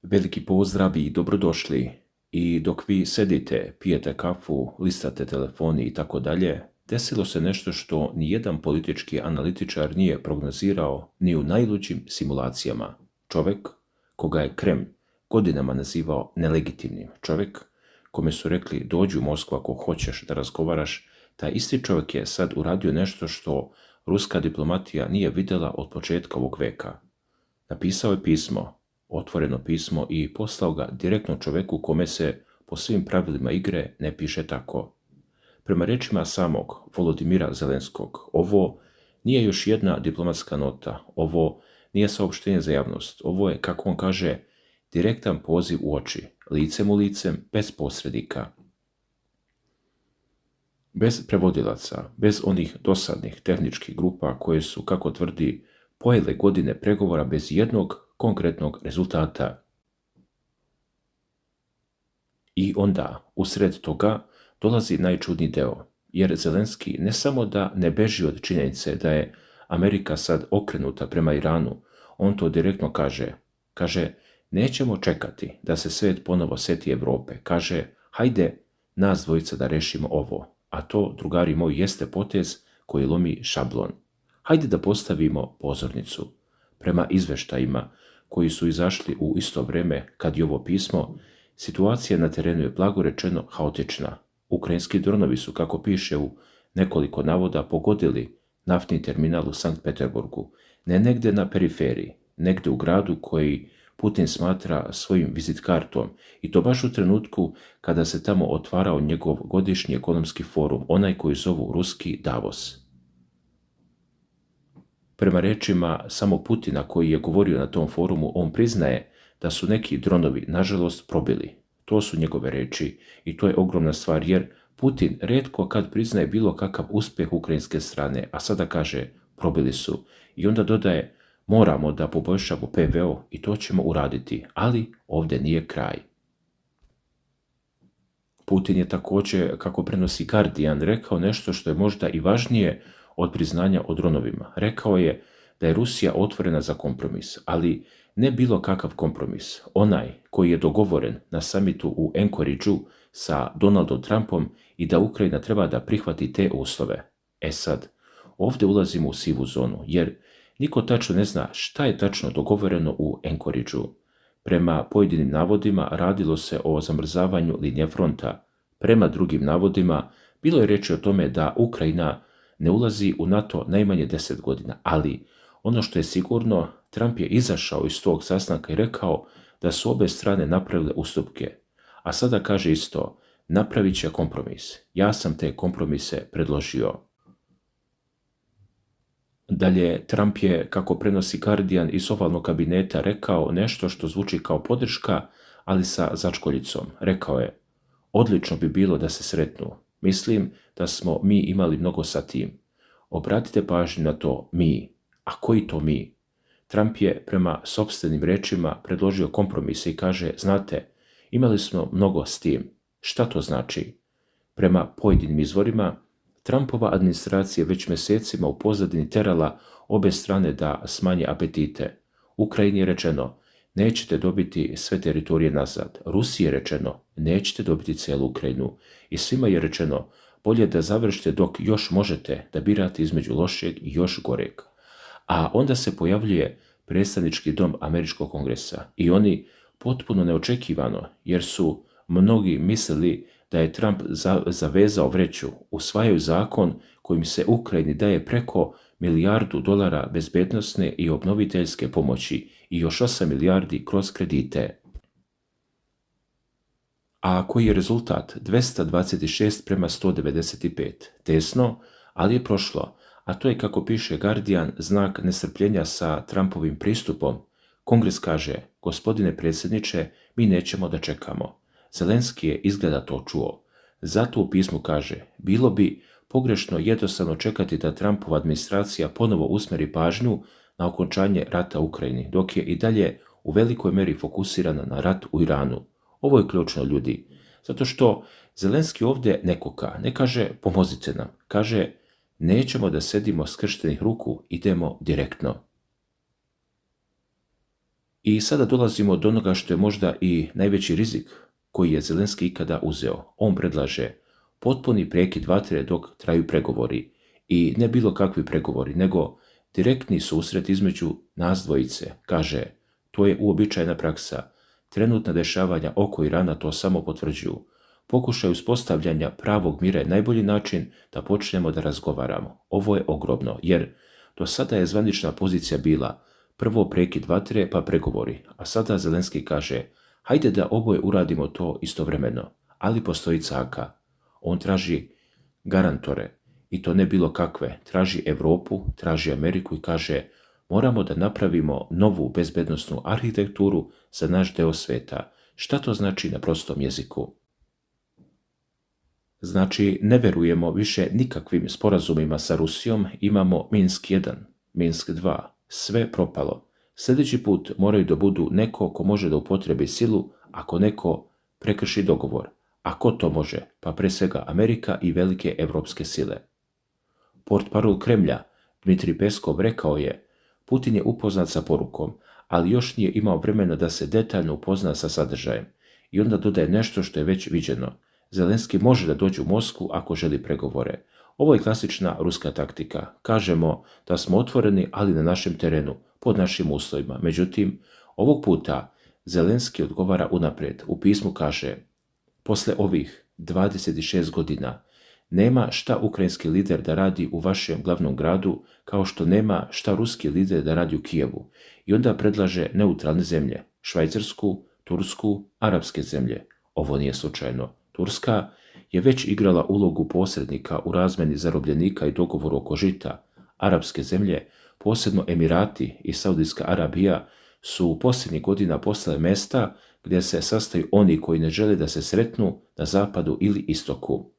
Veliki pozdrav i dobrodošli. I dok vi sedite, pijete kafu, listate telefoni i tako dalje, desilo se nešto što nijedan politički analitičar nije prognozirao ni u najluđim simulacijama. Čovjek koga je Kremlj godinama nazivao nelegitimnim, čovjek kome su rekli dođi u Moskvu ako hoćeš da razgovaraš, taj isti čovjek je sad uradio nešto što ruska diplomatija nije vidjela od početka ovog veka. Napisao je pismo, otvoreno pismo, i poslao ga direktno čovjeku kome se po svim pravilima igre ne piše tako. Prema rečima samog Volodimira Zelenskog, ovo nije još jedna diplomatska nota, ovo nije saopštenje za javnost, ovo je, kako on kaže, direktan poziv u oči, licem u licem, bez posrednika. Bez prevodilaca, bez onih dosadnih tehničkih grupa koje su, kako tvrdi, pojele godine pregovora bez jednog konkretnog rezultata. I onda, usred toga, dolazi najčudniji deo, jer Zelenski ne samo da ne beži od činjenice da je Amerika sad okrenuta prema Iranu, on to direktno kaže. Kaže, nećemo čekati da se svijet ponovo seti Evrope. Kaže, hajde nas dvojica da rešimo ovo, a to, drugari moji, jeste potez koji lomi šablon. Hajde da postavimo pozornicu. Prema izveštajima koji su izašli u isto vrijeme kad je ovo pismo, situacija na terenu je blago rečeno haotična. Ukrajinski dronovi su, kako piše u nekoliko navoda, pogodili naftni terminal u Sankt Peterburgu, ne negdje na periferiji, negdje u gradu koji Putin smatra svojim vizit kartom, i to baš u trenutku kada se tamo otvarao njegov godišnji ekonomski forum, onaj koji zovu ruski Davos. Prema rečima samog Putina koji je govorio na tom forumu, on priznaje da su neki dronovi, nažalost, probili. To su njegove reči i to je ogromna stvar, jer Putin retko kad priznaje bilo kakav uspjeh ukrajinske strane, a sada kaže probili su, i onda dodaje moramo da poboljšamo PVO i to ćemo uraditi, ali ovdje nije kraj. Putin je također, kako prenosi Guardian, rekao nešto što je možda i važnije od priznanja o dronovima. Rekao je da je Rusija otvorena za kompromis, ali ne bilo kakav kompromis, onaj koji je dogovoren na samitu u Anchorageu sa Donaldom Trumpom, i da Ukrajina treba da prihvati te uslove. E sad, ovdje ulazimo u sivu zonu, jer niko tačno ne zna šta je tačno dogovoreno u Anchorageu. Prema pojedinim navodima radilo se o zamrzavanju linije fronta. Prema drugim navodima bilo je reči o tome da Ukrajina ne ulazi u NATO najmanje 10 godina, ali ono što je sigurno, Trump je izašao iz tog sastanka i rekao da su obe strane napravile ustupke, a sada kaže isto, napravit će kompromis. Ja sam te kompromise predložio. Dalje, Trump je, kako prenosi Guardian, iz ovalnog kabineta rekao nešto što zvuči kao podrška, ali sa začkoljicom. Rekao je, odlično bi bilo da se sretnu. Mislim da smo mi imali mnogo sa tim. Obratite pažnju na to mi. A koji to mi? Trump je prema sopstvenim rečima predložio kompromise i kaže, znate, imali smo mnogo s tim. Šta to znači? Prema pojedinim izvorima, Trumpova administracija već mjesecima u pozadini terala obe strane da smanje apetite. Ukrajini je rečeno, nećete dobiti sve teritorije nazad. Rusiji je rečeno, nećete dobiti cijelu Ukrajinu. I svima je rečeno, bolje da završite dok još možete, da birate između lošeg i još goreg. A onda se pojavljuje predstavnički dom Američkog kongresa i oni potpuno neočekivano, jer su mnogi mislili da je Trump zavezao vreću, usvajaju zakon kojim se Ukrajini daje preko $1 milijardu bezbednosne i obnoviteljske pomoći i još 8 milijardi kroz kredite. A koji je rezultat? 226 prema 195. Tesno, ali je prošlo, a to je, kako piše Guardian, znak nestrpljenja sa Trumpovim pristupom. Kongres kaže, gospodine predsjedniče, mi nećemo da čekamo. Zelenski je izgleda to čuo. Zato u pismu kaže, bilo bi pogrešno jednostavno čekati da Trumpova administracija ponovo usmeri pažnju na okončanje rata u Ukrajini, dok je i dalje u velikoj meri fokusirana na rat u Iranu. Ovo je ključno, ljudi, zato što Zelenski ovdje ne kuka, ne kaže pomozite nam, kaže nećemo da sedimo skrštenih ruku, idemo direktno. I sada dolazimo do onoga što je možda i najveći rizik koji je Zelenski ikada uzeo. On predlaže potpuni prekid vatre dok traju pregovori. I ne bilo kakvi pregovori, nego direktni susret između nas dvojice. Kaže, to je uobičajena praksa. Trenutna dešavanja oko Irana to samo potvrđuju. Pokušaj uspostavljanja pravog mira je najbolji način da počnemo da razgovaramo. Ovo je ogromno, jer do sada je zvanična pozicija bila prvo prekid vatre pa pregovori, a sada Zelenski kaže hajde da oboje uradimo to istovremeno, ali postoji caka. On traži garantore, i to ne bilo kakve, traži Europu, traži Ameriku i kaže moramo da napravimo novu bezbednosnu arhitekturu za naš deo sveta. Šta to znači na prostom jeziku? Znači, ne verujemo više nikakvim sporazumima sa Rusijom, imamo Minsk 1, Minsk 2, sve propalo. Sljedeći put moraju da budu neko ko može da upotrebi silu ako neko prekrši dogovor. A ko to može? Pa pre svega Amerika i velike evropske sile. Portparol Kremlja, Dmitrij Peskov, rekao je Putin je upoznat sa porukom, ali još nije imao vremena da se detaljno upozna sa sadržajem. I onda dodaje nešto što je već viđeno. Zelenski može da dođe u Moskvu ako želi pregovore. Ovo je klasična ruska taktika. Kažemo da smo otvoreni, ali na našem terenu, pod našim uslovima. Međutim, ovog puta Zelenski odgovara unaprijed. U pismu kaže, posle ovih 26 godina nema šta ukrajinski lider da radi u vašem glavnom gradu, kao što nema šta ruski lider da radi u Kijevu. I onda predlaže neutralne zemlje, Švajcarsku, Tursku, arapske zemlje. Ovo nije slučajno. Turska je već igrala ulogu posrednika u razmeni zarobljenika i dogovoru oko žita. Arapske zemlje, posebno Emirati i Saudijska Arabija, su u posljednjih godina postale mesta gdje se sastaju oni koji ne žele da se sretnu na zapadu ili istoku.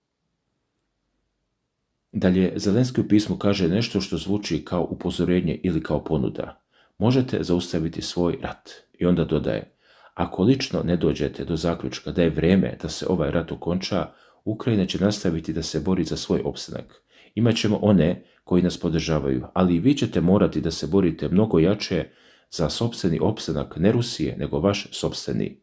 Dalje, Zelenski u pismu kaže nešto što zvuči kao upozorenje ili kao ponuda. Možete zaustaviti svoj rat. I onda dodaje, ako lično ne dođete do zaključka da je vrijeme da se ovaj rat okonča, Ukrajina će nastaviti da se bori za svoj opstanak. Imaćemo one koji nas podržavaju, ali i vi ćete morati da se borite mnogo jače za sopstveni opstanak ne Rusije, nego vaš sopstveni.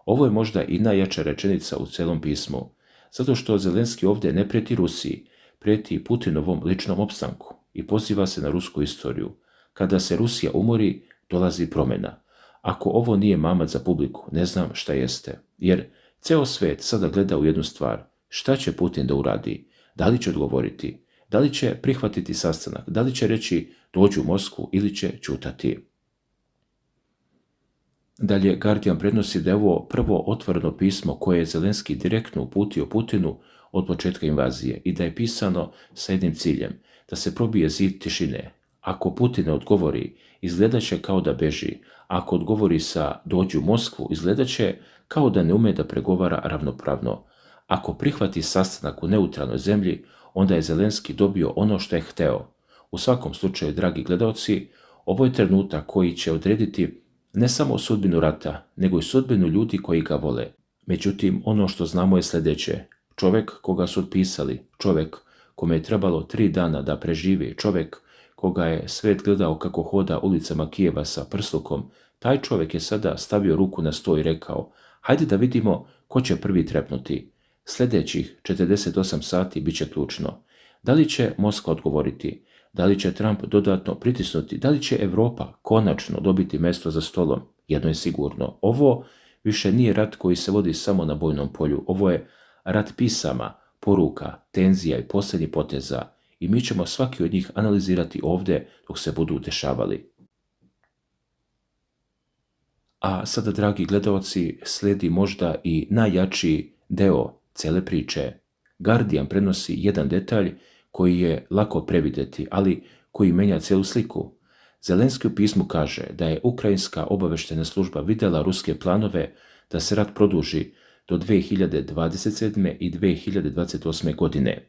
Ovo je možda i najjača rečenica u celom pismu, zato što Zelenski ovdje ne prijeti Rusiji, prijeti Putinovom ličnom opstanku i poziva se na rusku istoriju. Kada se Rusija umori, dolazi promjena. Ako ovo nije mamac za publiku, ne znam šta jeste. Jer ceo svet sada gleda u jednu stvar. Šta će Putin da uradi? Da li će odgovoriti? Da li će prihvatiti sastanak? Da li će reći dođu u Moskvu ili će ćutati? Dalje, Guardian prenosi da je ovo prvo otvoreno pismo koje je Zelenski direktno uputio Putinu od početka invazije i da je pisano sa jednim ciljem, da se probije zid tišine. Ako Putin ne odgovori, izgledat će kao da beži. Ako odgovori sa dođu u Moskvu, izgledat će kao da ne ume da pregovara ravnopravno. Ako prihvati sastanak u neutralnoj zemlji, onda je Zelenski dobio ono što je hteo. U svakom slučaju, dragi gledaoci, ovo je trenutak koji će odrediti ne samo sudbinu rata, nego i sudbinu ljudi koji ga vole. Međutim, ono što znamo je sljedeće. Čovjek koga su otpisali, čovjek kome je trebalo 3 dana da preživi, čovjek koga je svet gledao kako hoda ulicama Kijeva sa prslukom, taj čovjek je sada stavio ruku na sto i rekao, hajde da vidimo ko će prvi trepnuti. Sljedećih 48 sati bit će ključno. Da li će Moskva odgovoriti? Da li će Trump dodatno pritisnuti? Da li će Europa konačno dobiti mesto za stolom? Jedno je sigurno. Ovo više nije rat koji se vodi samo na bojnom polju. Ovo je rat pisama, poruka, tenzija i posljednjih poteza. I mi ćemo svaki od njih analizirati ovdje dok se budu dešavali. A sada, dragi gledaoci, slijedi možda i najjači deo cele priče. Guardian prenosi jedan detalj koji je lako prevideti, ali koji menja cijelu sliku. Zelenski u pismu kaže da je ukrajinska obaveštena služba vidjela ruske planove da se rat produži do 2027. i 2028. godine.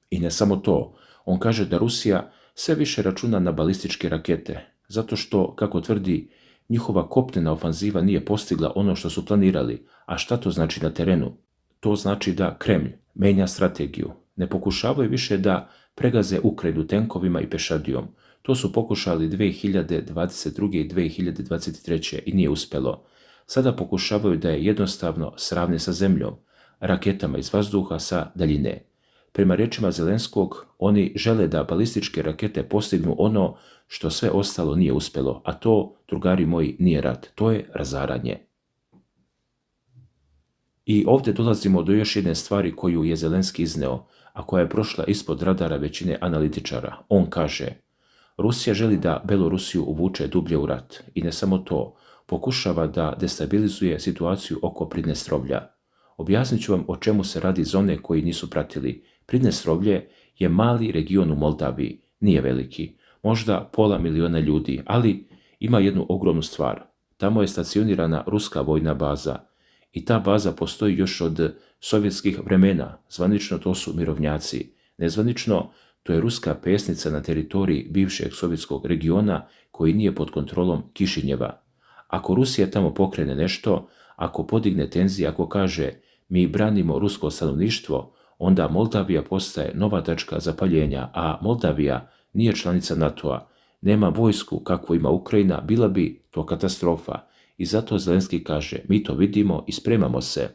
I ne samo to, on kaže da Rusija sve više računa na balističke rakete, zato što, kako tvrdi, njihova kopnena ofanziva nije postigla ono što su planirali. A šta to znači na terenu? To znači da Kremlj menja strategiju. Ne pokušavaju više da pregaze Ukrajinu tenkovima i pešadijom. To su pokušali 2022. i 2023. i nije uspjelo. Sada pokušavaju da je jednostavno sravne sa zemljom, raketama iz vazduha sa daljine. Prema riječima Zelenskog, oni žele da balističke rakete postignu ono što sve ostalo nije uspjelo, a to, drugari moji, nije rat, to je razaranje. I ovdje dolazimo do još jedne stvari koju je Zelenski izneo, a koja je prošla ispod radara većine analitičara. On kaže, Rusija želi da Belorusiju uvuče dublje u rat i ne samo to, pokušava da destabilizuje situaciju oko Pridnestrovlja. Objasnit ću vam o čemu se radi za one koji nisu pratili. Pridnestrovlje je mali region u Moldaviji, nije veliki, možda 500.000 ljudi, ali ima jednu ogromnu stvar. Tamo je stacionirana ruska vojna baza i ta baza postoji još od sovjetskih vremena. Zvanično to su mirovnjaci, nezvanično to je ruska pesnica na teritoriji bivšeg sovjetskog regiona koji nije pod kontrolom Kišinjeva. Ako Rusija tamo pokrene nešto, ako podigne tenzije, ako kaže mi branimo rusko stanovništvo, onda Moldavija postaje nova tačka zapaljenja, a Moldavija nije članica NATO-a, nema vojsku kakvu ima Ukrajina, bila bi to katastrofa. I zato Zelenski kaže, mi to vidimo i spremamo se.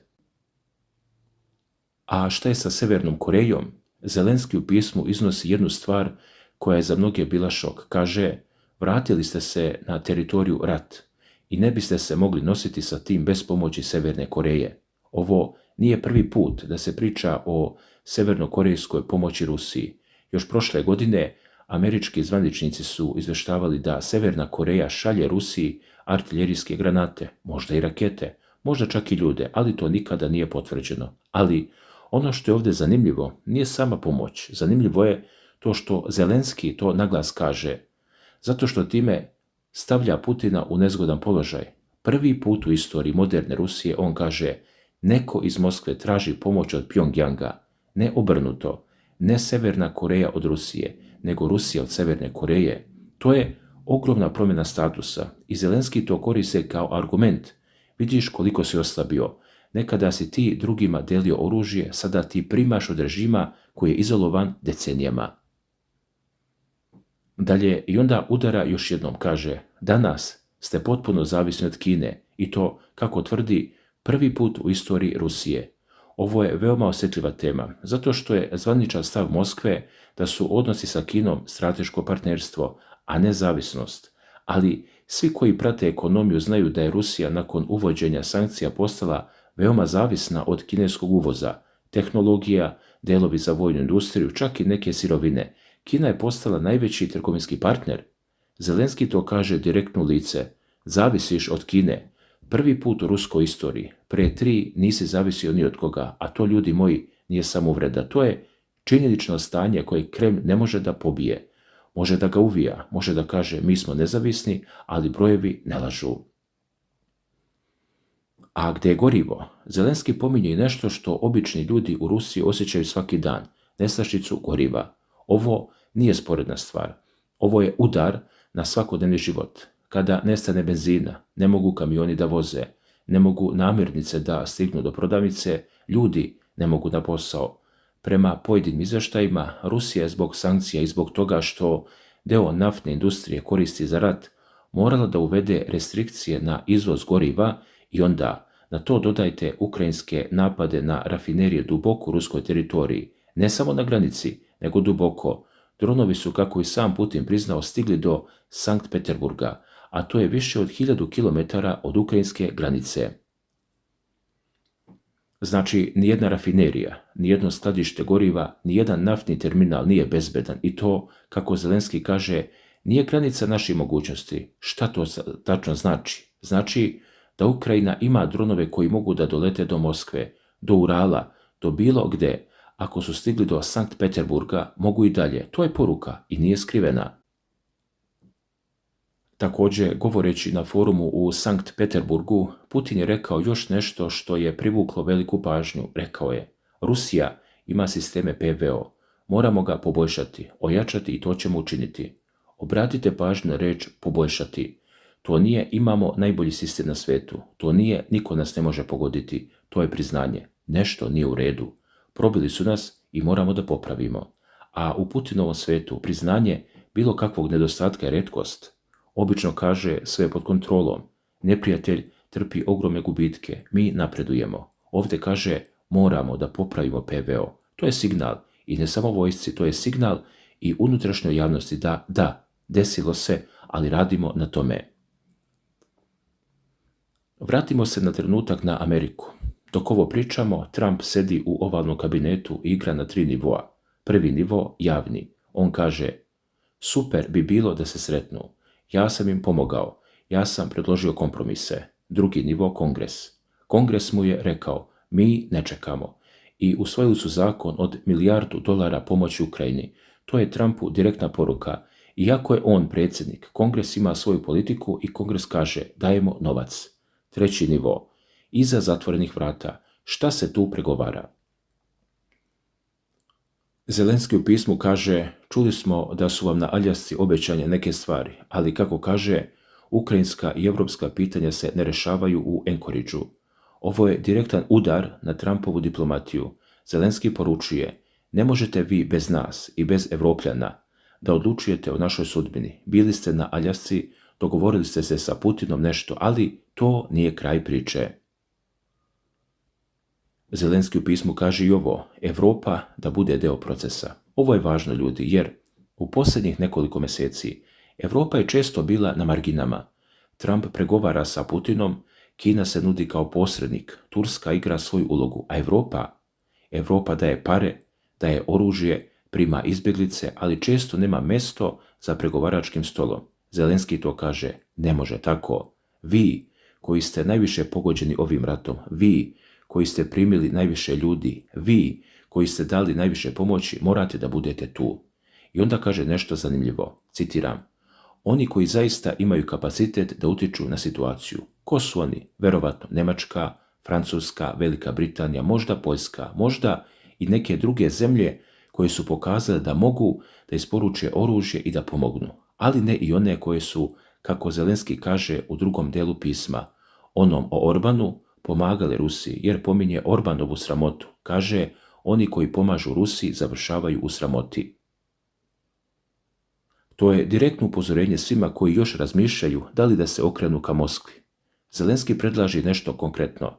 A šta je sa Severnom Korejom? Zelenski u pismu iznosi jednu stvar koja je za mnoge bila šok. Kaže, vratili ste se na teritoriju rat i ne biste se mogli nositi sa tim bez pomoći Severne Koreje. Ovo nije prvi put da se priča o severnokorejskoj pomoći Rusiji. Još prošle godine američki zvaničnici su izveštavali da Severna Koreja šalje Rusiji artiljerijske granate, možda i rakete, možda čak i ljude, ali to nikada nije potvrđeno. Ali ono što je ovdje zanimljivo nije sama pomoć. Zanimljivo je to što Zelenski to naglas kaže, zato što time stavlja Putina u nezgodan položaj. Prvi put u istoriji moderne Rusije on kaže, neko iz Moskve traži pomoć od Pjongjanga, ne obrnuto, ne Severna Koreja od Rusije, nego Rusija od Severne Koreje. To je ogromna promjena statusa i Zelenski to koriste kao argument. Vidiš koliko si oslabio. Nekada si ti drugima delio oružje, sada ti primaš od režima koji je izolovan decenijama. Dalje, i onda udara još jednom, kaže, danas ste potpuno zavisni od Kine i to, kako tvrdi, prvi put u istoriji Rusije. Ovo je veoma osjetljiva tema, zato što je zvaničan stav Moskve da su odnosi sa Kinom strateško partnerstvo, a ne zavisnost. Ali svi koji prate ekonomiju znaju da je Rusija nakon uvođenja sankcija postala veoma zavisna od kineskog uvoza, tehnologija, delovi za vojnu industriju, čak i neke sirovine. Kina je postala najveći trgovinski partner. Zelenski to kaže direktno u lice. Zavisiš od Kine. Prvi put u ruskoj istoriji. Pre 3 nisi zavisio ni od koga, a to, ljudi moji, nije samo uvreda. To je činjenično stanje koje Kreml ne može da pobije. Može da ga uvija, može da kaže mi smo nezavisni, ali brojevi ne lažu. A gdje je gorivo? Zelenski pominje i nešto što obični ljudi u Rusiji osjećaju svaki dan, nestašicu goriva. Ovo nije sporedna stvar. Ovo je udar na svakodnevni život. Kada nestane benzina, ne mogu kamioni da voze, ne mogu namirnice da stignu do prodavnice, ljudi ne mogu na posao. Prema pojedinim izvještajima, Rusija je zbog sankcija i zbog toga što deo naftne industrije koristi za rat, morala da uvede restrikcije na izvoz goriva i onda na to dodajte ukrajinske napade na rafinerije duboko u ruskoj teritoriji, ne samo na granici, nego duboko. Dronovi su, kako i sam Putin priznao, stigli do Sankt Peterburga, a to je više od 1000 km od ukrajinske granice. Znači, nijedna rafinerija, nijedno skladište goriva, nijedan naftni terminal nije bezbedan i to, kako Zelenski kaže, nije granica naših mogućnosti. Šta to tačno znači? Znači da Ukrajina ima dronove koji mogu da dolete do Moskve, do Urala, do bilo gde. Ako su stigli do Sankt Peterburga, mogu i dalje. To je poruka i nije skrivena. Također, govoreći na forumu u Sankt Peterburgu, Putin je rekao još nešto što je privuklo veliku pažnju. Rekao je, Rusija ima sisteme PVO, moramo ga poboljšati, ojačati i to ćemo učiniti. Obratite pažnju na reč poboljšati. To nije imamo najbolji sistem na svetu, to nije niko nas ne može pogoditi, to je priznanje. Nešto nije u redu. Probili su nas i moramo da popravimo. A u Putinovom svetu priznanje Bilo kakvog nedostatka je retkost. Obično kaže sve je pod kontrolom. Neprijatelj trpi ogromne gubitke. Mi napredujemo. Ovdje kaže moramo da popravimo PVO. To je signal i ne samo vojsci, to je signal i unutrašnjoj javnosti da, desilo se, ali radimo na tome. Vratimo se na trenutak na Ameriku. Dok ovo pričamo, Trump sedi u ovalnom kabinetu i igra na 3 nivoa. Prvi nivo, javni. On kaže, super bi bilo da se sretnu. Ja sam im pomogao. Ja sam predložio kompromise. Drugi nivo, Kongres. Kongres mu je rekao, mi ne čekamo. I usvojili su zakon od $1 milijardu pomoći Ukrajini. To je Trumpu direktna poruka. Iako je on predsjednik, Kongres ima svoju politiku i Kongres kaže, dajemo novac. Treći nivo, iza zatvorenih vrata. Šta se tu pregovara? Zelenski u pismu kaže, čuli smo da su vam na Aljasci obećanje neke stvari, ali kako kaže, ukrajinska i evropska pitanja se ne rešavaju u Anchorageu. Ovo je direktan udar na Trumpovu diplomatiju. Zelenski poručuje, ne možete vi bez nas i bez Evropljana da odlučujete o našoj sudbini. Bili ste na Aljasci, dogovorili ste se sa Putinom nešto, ali to nije kraj priče. Zelenski u pismu kaže i ovo, Evropa da bude deo procesa. Ovo je važno, ljudi, jer u posljednjih nekoliko mjeseci Evropa je često bila na marginama. Trump pregovara sa Putinom, Kina se nudi kao posrednik, Turska igra svoju ulogu, a Evropa daje pare, daje oružje, prima izbjeglice, ali često nema mjesto za pregovaračkim stolom. Zelenski to kaže, ne može tako. Vi, koji ste najviše pogođeni ovim ratom, vi, koji ste primili najviše ljudi, vi, koji ste dali najviše pomoći, morate da budete tu. I onda kaže nešto zanimljivo, citiram, oni koji zaista imaju kapacitet da utiču na situaciju. Ko su oni? Verovatno Njemačka, Francuska, Velika Britanija, možda Poljska, možda i neke druge zemlje koje su pokazale da mogu da isporuče oružje i da pomognu, ali ne i one koje su, kako Zelenski kaže u drugom delu pisma, onom o Orbanu pomagale Rusiji, jer pominje Orbanovu sramotu. Kaže, oni koji pomažu Rusiji završavaju u sramoti. To je direktno upozorenje svima koji još razmišljaju da li da se okrenu ka Moskvi. Zelenski predlaže nešto konkretno.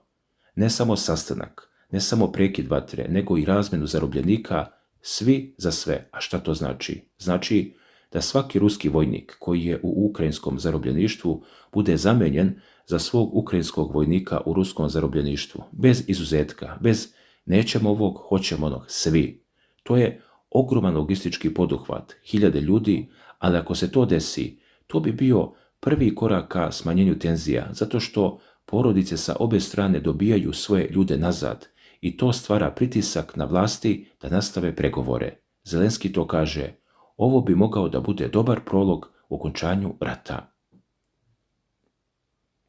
Ne samo sastanak, ne samo prekid vatre, nego i razmenu zarobljenika, svi za sve. A šta to znači? Znači da svaki ruski vojnik koji je u ukrajinskom zarobljeništvu bude zamenjen za svog ukrajinskog vojnika u ruskom zarobljeništvu. Bez izuzetka, bez nećemo ovog, hoćemo onog, svi. To je ogroman logistički poduhvat, 1000 ljudi, ali ako se to desi, to bi bio prvi korak ka smanjenju tenzija, zato što porodice sa obje strane dobijaju svoje ljude nazad i to stvara pritisak na vlasti da nastave pregovore. Zelenski to kaže, ovo bi mogao da bude dobar prolog u okončanju rata.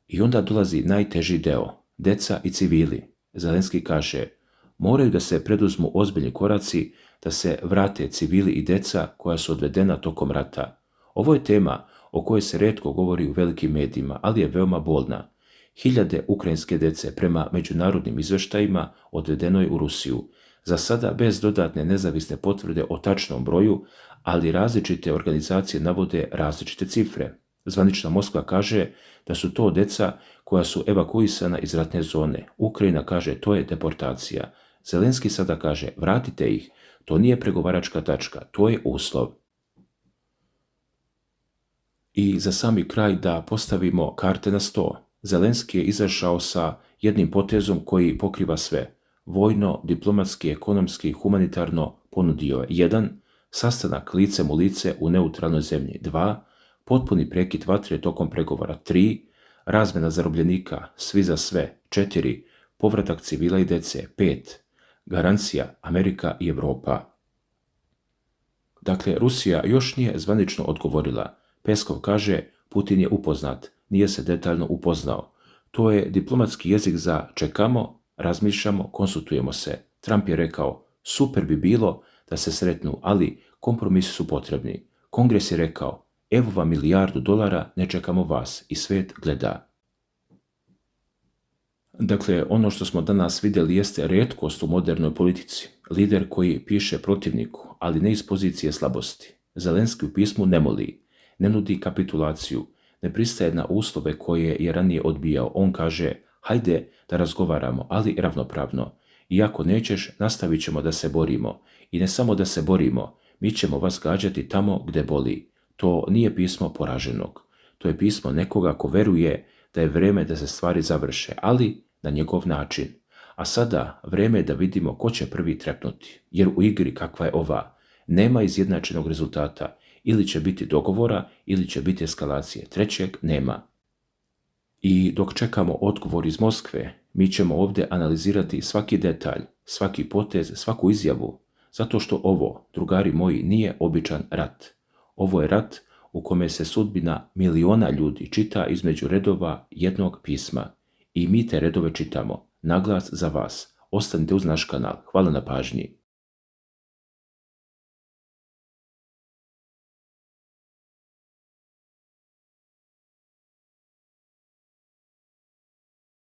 I onda dolazi najteži deo, deca i civili. Zelenski kaže, moraju da se preduzmu ozbiljni koraci da se vrate civili i deca koja su odvedena tokom rata. Ovo je tema o kojoj se retko govori u velikim medijima, ali je veoma bolna. 1000 ukrajinske dece prema međunarodnim izveštajima odvedeno je u Rusiju. Za sada bez dodatne nezavisne potvrde o tačnom broju, ali različite organizacije navode različite cifre. Zvanična Moskva kaže da su to deca koja su evakuisana iz ratne zone. Ukrajina kaže to je deportacija. Zelenski sada kaže vratite ih, to nije pregovaračka tačka, to je uslov. I za sami kraj da postavimo karte na sto. Zelenski je izašao sa jednim potezom koji pokriva sve. Vojno, diplomatski, ekonomski, humanitarno ponudio 1. Sastanak licem u lice u neutralnoj zemlji 2. Potpuni prekid vatre tokom pregovora 3. Razmena zarobljenika svi za sve 4. Povratak civila i dece 5. Garancija Amerika i Evropa. Dakle, Rusija još nije zvanično odgovorila. Peskov kaže, Putin je upoznat, nije se detaljno upoznao. To je diplomatski jezik za čekamo, razmišljamo, konsultujemo se. Trump je rekao, super bi bilo da se sretnu, ali kompromisi su potrebni. Kongres je rekao, evo vam $1 milijardu, ne čekamo vas i svet gleda. Dakle, ono što smo danas vidjeli jeste retkost u modernoj politici. Lider koji piše protivniku, ali ne iz pozicije slabosti. Zelenski u pismu ne moli, ne nudi kapitulaciju, ne pristaje na uslove koje je ranije odbijao. On kaže, hajde da razgovaramo, ali ravnopravno. I ako nećeš, nastavit ćemo da se borimo. I ne samo da se borimo, mi ćemo vas gađati tamo gde boli. To nije pismo poraženog. To je pismo nekoga ko veruje da je vreme da se stvari završe, ali na njegov način. A sada vreme je da vidimo ko će prvi trepnuti, jer u igri kakva je ova, nema izjednačenog rezultata. Ili će biti dogovora, ili će biti eskalacije. Trećeg nema. I dok čekamo odgovor iz Moskve, mi ćemo ovdje analizirati svaki detalj, svaki potez, svaku izjavu, zato što ovo, drugari moji, nije običan rat. Ovo je rat u kome se sudbina miliona ljudi čita između redova jednog pisma. I mi te redove čitamo. Naglas za vas. Ostanite uz naš kanal. Hvala na pažnji.